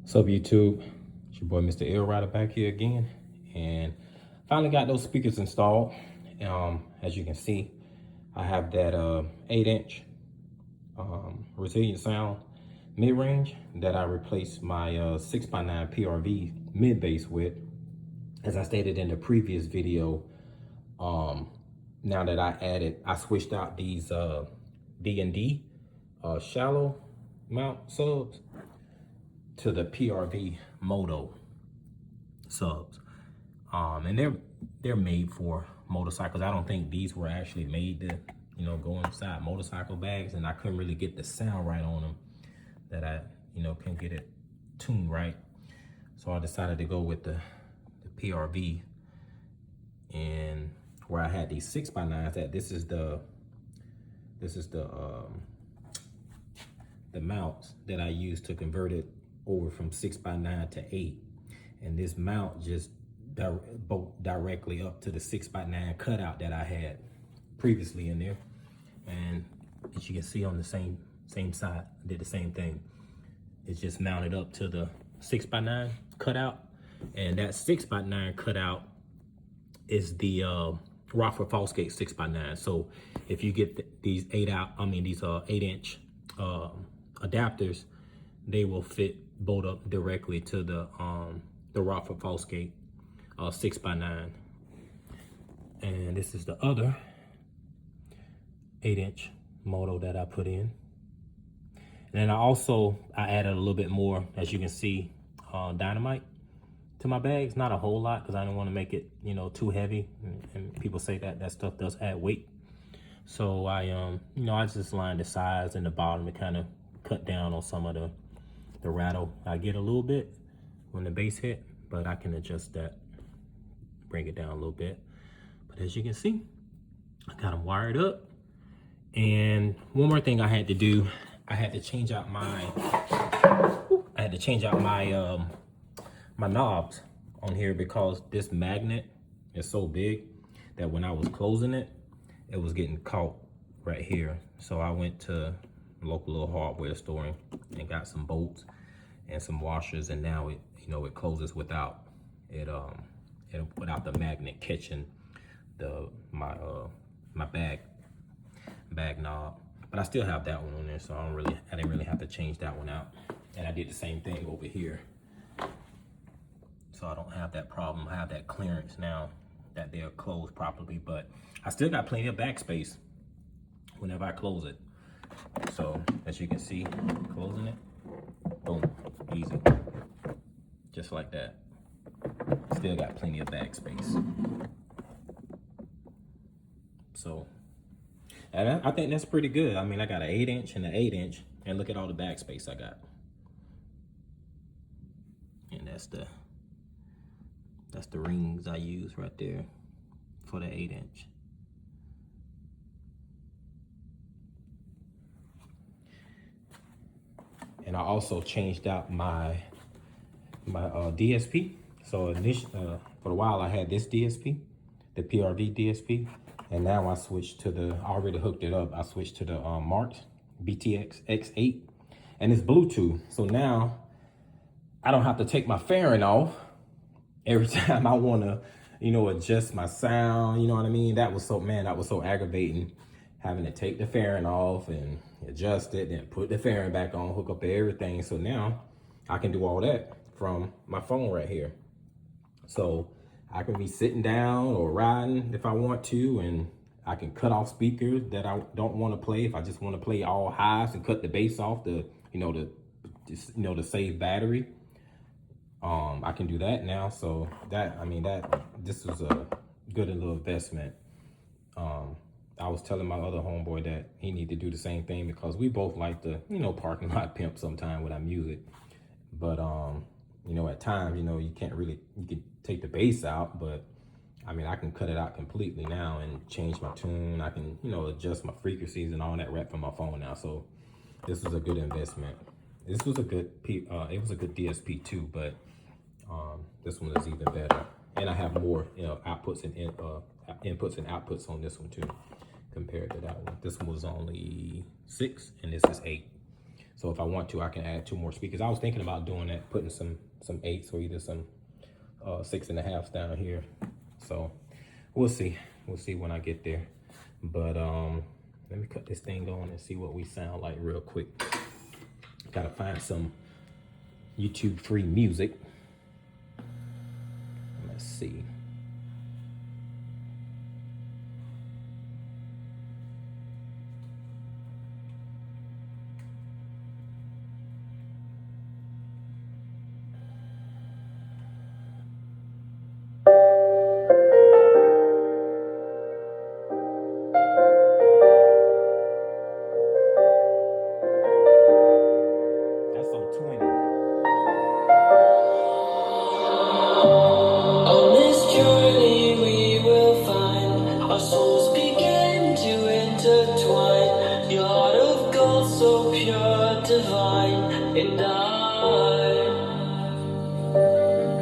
What's up, YouTube? It's your boy Mr. L Rider back here again, and finally got those speakers installed. As you can see, I have that 8-inch resilient sound mid-range that I replaced my 6x9 PRV mid-bass with. As I stated in the previous video, now that I switched out these D&D shallow mount subs to the PRV Moto subs, and they're made for motorcycles. I don't think these were actually made to go inside motorcycle bags, and I couldn't really get the sound right on them that I can get it tuned right. So I decided to go with the PRV, and where I had these 6x9s at, this is the mounts that I used to convert it over from 6x9 to 8, and this mount just bolt directly up to the 6x9 cutout that I had previously in there. And as you can see on the same side, I did the same thing. It's just mounted up to the 6x9 cutout, and that 6x9 cutout is the Rockford Fosgate 6x9. So if you get these 8-inch adapters, they will fit bolt up directly to the Rockford Fosgate 6x9. And this is the other 8-inch moto that I put in. And then I added a little bit more, as you can see, dynamite to my bags. Not a whole lot, because I don't want to make it too heavy, and people say that stuff does add weight. So I just lined the sides and the bottom to kind of cut down on some of the rattle I get a little bit when the bass hit, but I can adjust that, bring it down a little bit. But as you can see, I got them wired up. And one more thing I had to do, I had to change out my my knobs on here, because this magnet is so big that when I was closing it, it was getting caught right here. So I went to a local little hardware store and got some bolts and some washers, and now it it closes without without the magnet catching my bag knob. But I still have that one on there, so I didn't really have to change that one out. And I did the same thing over here, so I don't have that problem. I have that clearance now that they're closed properly, but I still got plenty of backspace whenever I close it. So as you can see, closing it, boom, easy, just like that. Still got plenty of backspace. So, and I think that's pretty good. I mean, I got an 8-inch and an 8-inch, and look at all the backspace I got. And that's the rings I use right there for the 8-inch. And I also changed out my DSP. So for a while I had this DSP, the PRV DSP, and now I switched to I already hooked it up. I switched to the Marks BTX X8, and it's Bluetooth. So now I don't have to take my fairing off every time I want to, adjust my sound. You know what I mean? That was so aggravating, having to take the fairing off and adjust it, then put the fairing back on, hook up everything. So now I can do all that from my phone right here. So I can be sitting down or riding if I want to, and I can cut off speakers that I don't want to play. If I just want to play all highs and cut the bass off to save battery, I can do that now. So this was a good little investment. I was telling my other homeboy that he need to do the same thing, because we both like to, parking lot pimp sometime with our music. But, at times, you can take the bass out, but I can cut it out completely now and change my tune. I can, adjust my frequencies and all that rap from my phone now. So this was a good investment. This was a good, it was a good DSP too, but this one is even better. And I have more, outputs and inputs and outputs on this one too, compared to that one. This one was only 6 and this is 8. So if I want to, I can add 2 more speakers. I was thinking about doing that, putting some 8s or either some 6.5s down here. So we'll see. We'll see when I get there. But let me cut this thing on and see what we sound like real quick. Gotta find some YouTube free music. Let's see. That's on 20. On this journey we will find our souls begin to intertwine. Your heart of gold, so pure, divine, and I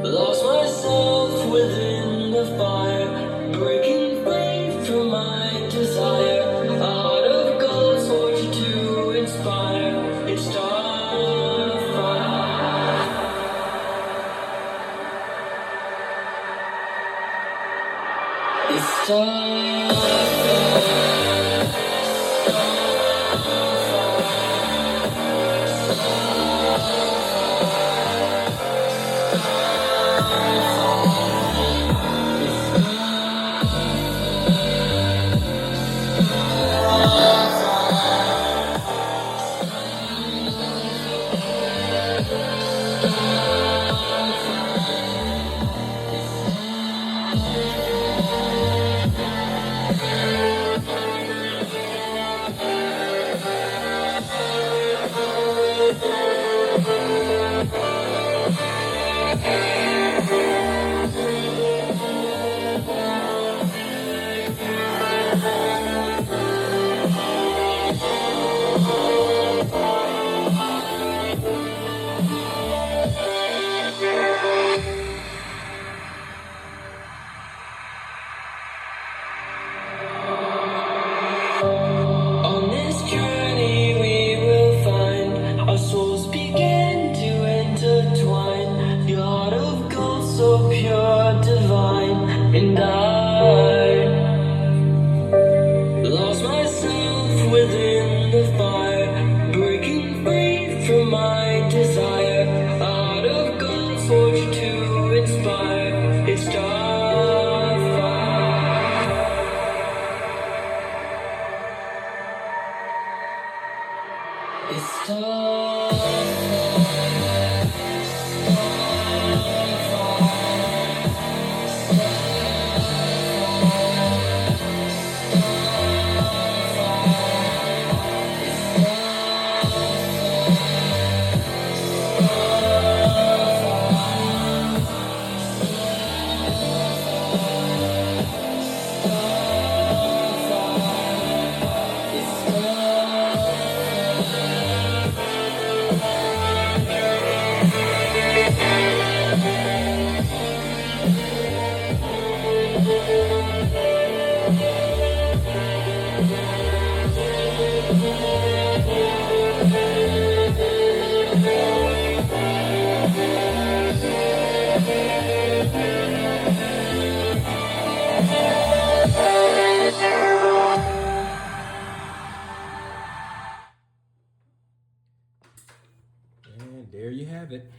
lost myself within the fire, breaking free from my desire. A heart of gold, forged to inspire. It's starfire. It's starfire. On this journey we will find our souls begin to intertwine. Your heart of gold, so pure, divine, and I lost myself within the fire, breaking free from my desire. A heart of gold, forged to inspire. It's starfire. It's And there you have it.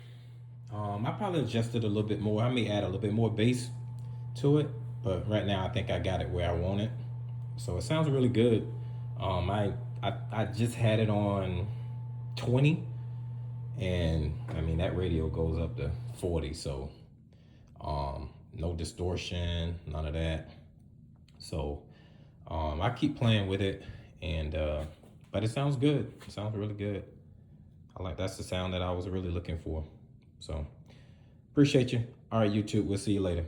I probably adjusted a little bit more. I may add a little bit more bass to it, but right now I think I got it where I want it. So it sounds really good. I just had it on 20, and I mean that radio goes up to 40, so no distortion, none of that. So I keep playing with it, and but it sounds good. It sounds really good. That's the sound that I was really looking for. So appreciate you. All right, YouTube, we'll see you later.